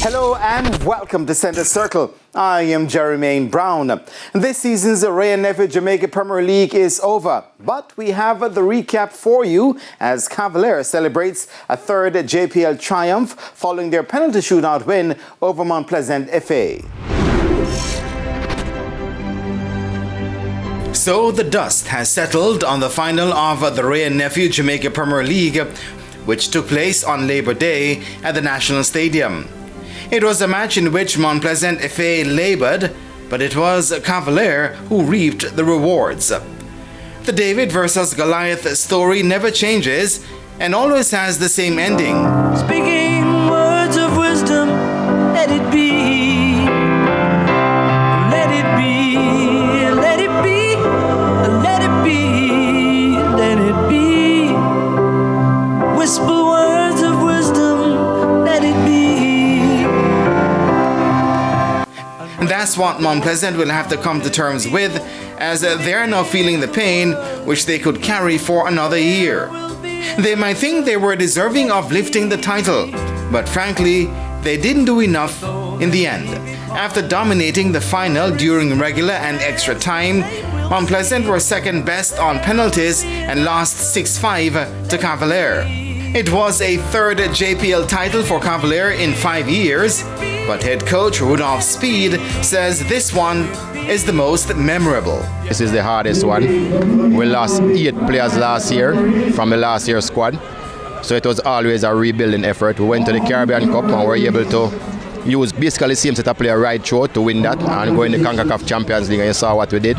Hello and welcome to Centre Circle. I am Jermaine Brown. This season's Ray and Nephew Jamaica Premier League is over, but we have the recap for you as Cavalier celebrates a third JPL triumph following their penalty shootout win over Mount Pleasant FA. So the dust has settled on the final of the Ray and Nephew Jamaica Premier League, which took place on Labour Day at the National Stadium. It was a match in which Mount Pleasant FA laboured, but it was Cavalier who reaped the rewards. The David versus Goliath story never changes and always has the same ending. Speaking words of wisdom, let it be. Let it be. Let it be. Let it be. Let it be. Whisper words of wisdom, let it be. And that's what Mount Pleasant will have to come to terms with, as they are now feeling the pain which they could carry for another year. They might think they were deserving of lifting the title, but frankly, they didn't do enough in the end. After dominating the final during regular and extra time, Mount Pleasant were second best on penalties and lost 6-5 to Cavalier. It was a third JPL title for Cavalier in 5 years, but head coach Rudolph Speed says this one is the most memorable. This is the hardest one. We lost 8 players last year from the last year's squad, so it was always a rebuilding effort. We went to the Caribbean Cup and were able to use basically the same set of player right through to win that and go in the CONCACAF Champions League, and you saw what we did.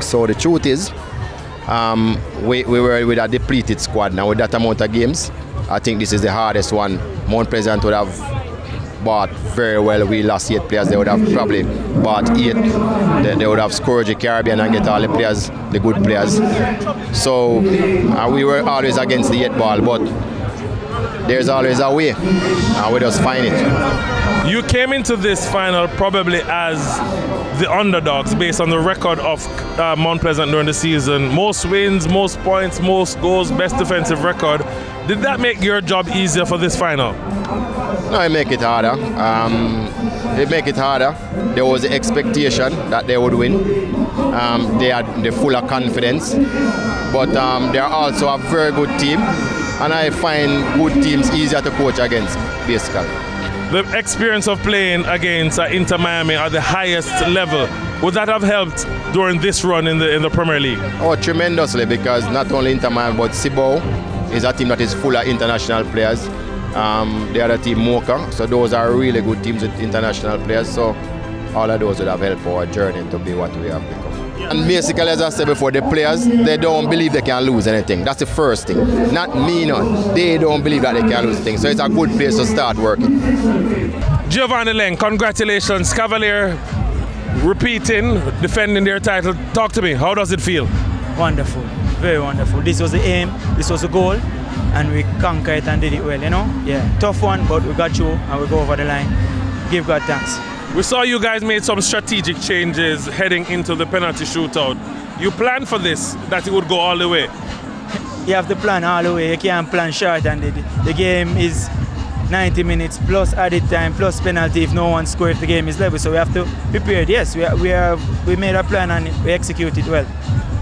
So the truth is, we were with a depleted squad now. With that amount of games, I think this is the hardest one. Mount Pleasant would have bought very well. We lost 8 players. They would have probably bought 8. They would have scourged the Caribbean and get all the players, the good players. So we were always against the 8 ball, but there's always a way, and we just find it. You came into this final probably as the underdogs based on the record of Mount Pleasant during the season. Most wins, most points, most goals, best defensive record. Did that make your job easier for this final? No, it make it harder. It make it harder. There was the expectation that they would win. They had the full of confidence, but they are also a very good team, and I find good teams easier to coach against, basically. The experience of playing against Inter Miami at the highest level, would that have helped during this run in the Premier League? Oh, tremendously, because not only Inter Miami, but Cibao is a team that is full of international players. The other team, Mocha, so those are really good teams with international players. So all of those would have helped our journey to be what we have become. And basically, as I said before, the players, they don't believe they can lose anything. That's the first thing. Not me, no. They don't believe that they can lose things. So it's a good place to start working. Giovanni Leng, congratulations. Cavalier repeating, defending their title. Talk to me. How does it feel? Wonderful. Very wonderful. This was the aim. This was the goal. And we conquered it and did it well, you know? Yeah. Tough one, but we got through and we go over the line. Give God thanks. We saw you guys made some strategic changes heading into the penalty shootout. You planned for this, that it would go all the way? You have to plan all the way. You can't plan short, and the game is 90 minutes plus added time plus penalty if no one scores if the game is level. So we have to prepare. Yes, we made a plan and we executed well.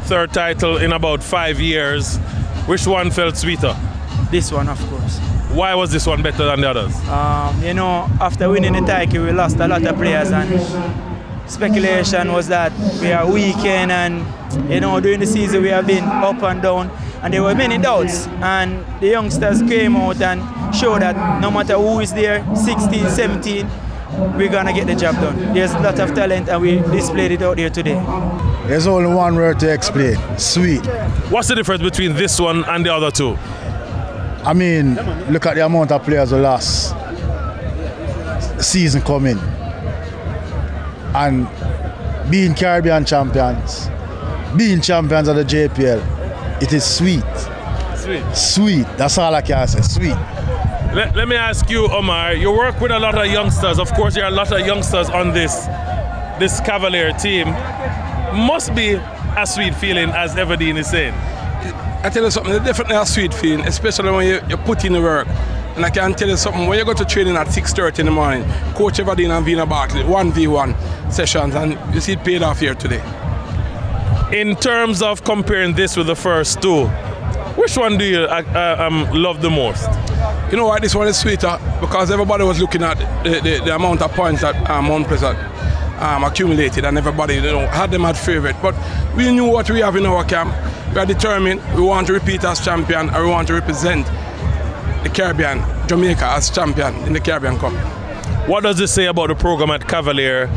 Third title in about 5 years. Which one felt sweeter? This one, of course. Why was this one better than the others? You know, after winning the title, we lost a lot of players, and speculation was that we are weakened, and you know, during the season we have been up and down, and there were many doubts, and the youngsters came out and showed that no matter who is there, 16, 17, we're gonna get the job done. There's a lot of talent, and we displayed it out here today. There's only one word to explain: sweet. What's the difference between this one and the other two? I mean, look at the amount of players we lost season coming, and being Caribbean champions, being champions of the JPL, it is sweet. Sweet. Sweet. That's all I can say. Sweet. Let me ask you, Omar. You work with a lot of youngsters. Of course, there are a lot of youngsters on this Cavalier team. Must be a sweet feeling, as Everdeen is saying. I tell you something, it's definitely a sweet feeling, especially when you put in the work. And I can tell you something, when you go to training at 6:30 in the morning, Coach Everdeen and Vina Barkley, 1v1 sessions, and you see it paid off here today. In terms of comparing this with the first two, which one do you love the most? You know what, this one is sweeter because everybody was looking at the amount of points that Mount Pleasant accumulated, and everybody had them at favourite. But we knew what we have in our camp. We are determined. We want to repeat as champion, and we want to represent the Caribbean, Jamaica as champion in the Caribbean Cup. What does this say about the program at Cavalier?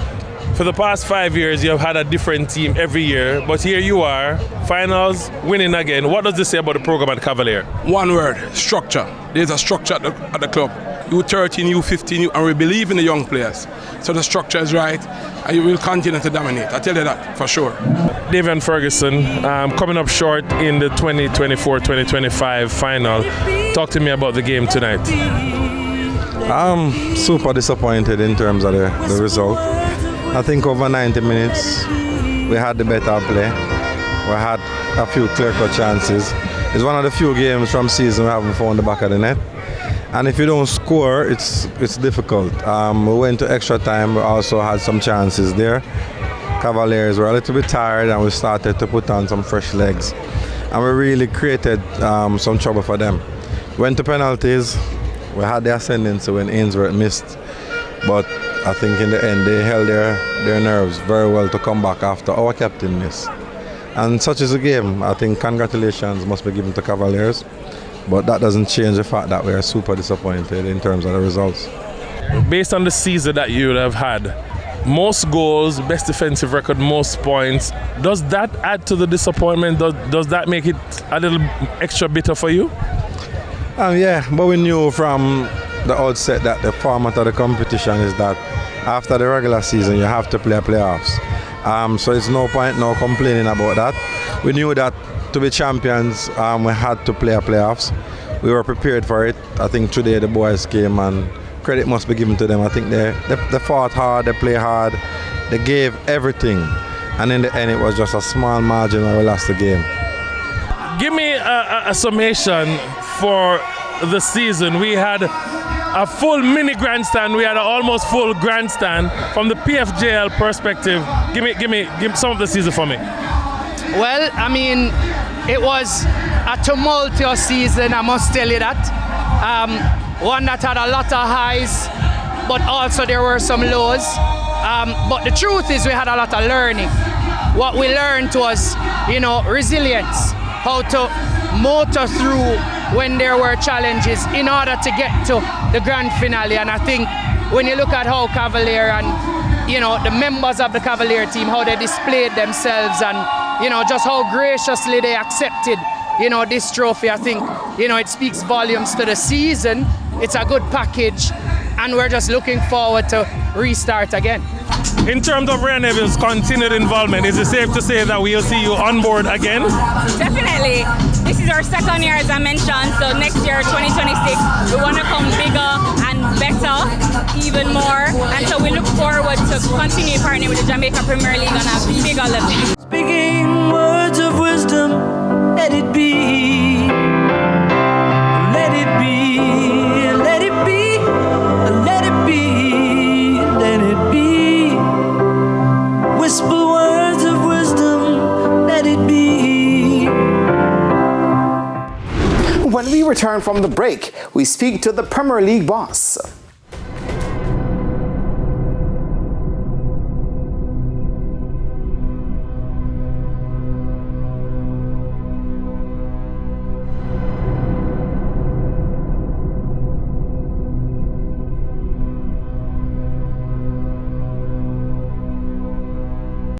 For the past 5 years, you have had a different team every year, but here you are, finals, winning again. What does this say about the program at Cavalier? One word, structure. There's a structure at the club. U13, U15, and we believe in the young players. So the structure is right, and you will continue to dominate. I tell you that for sure. Davian Ferguson, coming up short in the 2024-2025 final. Talk to me about the game tonight. I'm super disappointed in terms of the result. I think over 90 minutes, we had the better play. We had a few clear-cut chances. It's one of the few games from season we haven't found the back of the net. And if you don't score, it's difficult. We went to extra time. We also had some chances there. Cavaliers were a little bit tired, and we started to put on some fresh legs. And we really created some trouble for them. Went to penalties. We had the ascendancy when Ainsworth missed. But I think in the end they held their nerves very well to come back after our captain missed. And such is the game. I think congratulations must be given to Cavaliers. But that doesn't change the fact that we are super disappointed in terms of the results. Based on the season that you have had, most goals, best defensive record, most points, does that add to the disappointment? Does that make it a little extra bitter for you? Yeah, but we knew from the outset that the format of the competition is that after the regular season you have to play playoffs. So it's no point now complaining about that. We knew that to be champions we had to play playoffs. We were prepared for it. I think today the boys came, and credit must be given to them. I think they fought hard, they played hard, they gave everything, and in the end it was just a small margin when we lost the game. Give me a summation for the season. We had a full mini grandstand. We had an almost full grandstand. From the PFJL perspective, give me some of the season for me. Well, I mean, it was a tumultuous season, I must tell you that. One that had a lot of highs, but also there were some lows. But the truth is we had a lot of learning. What we learned was, resilience, how to motor through when there were challenges in order to get to the grand finale. And I think when you look at how Cavalier and the members of the Cavalier team, how they displayed themselves, and just how graciously they accepted this trophy, I think it speaks volumes to the season. It's a good package, and we're just looking forward to restart again. In terms of Rhea Neville's continued involvement, is it safe to say that we'll see you on board again? Definitely. This is our second year, as I mentioned, so next year, 2026, we want to come bigger and better, even more, and so we look forward to continue partnering with the Jamaica Premier League on a bigger level. Speaking words of wisdom, let it be. Let it be. Let it be. Let it be. Let it be. Whisper words of wisdom, let it be. When we return from the break, we speak to the Premier League boss.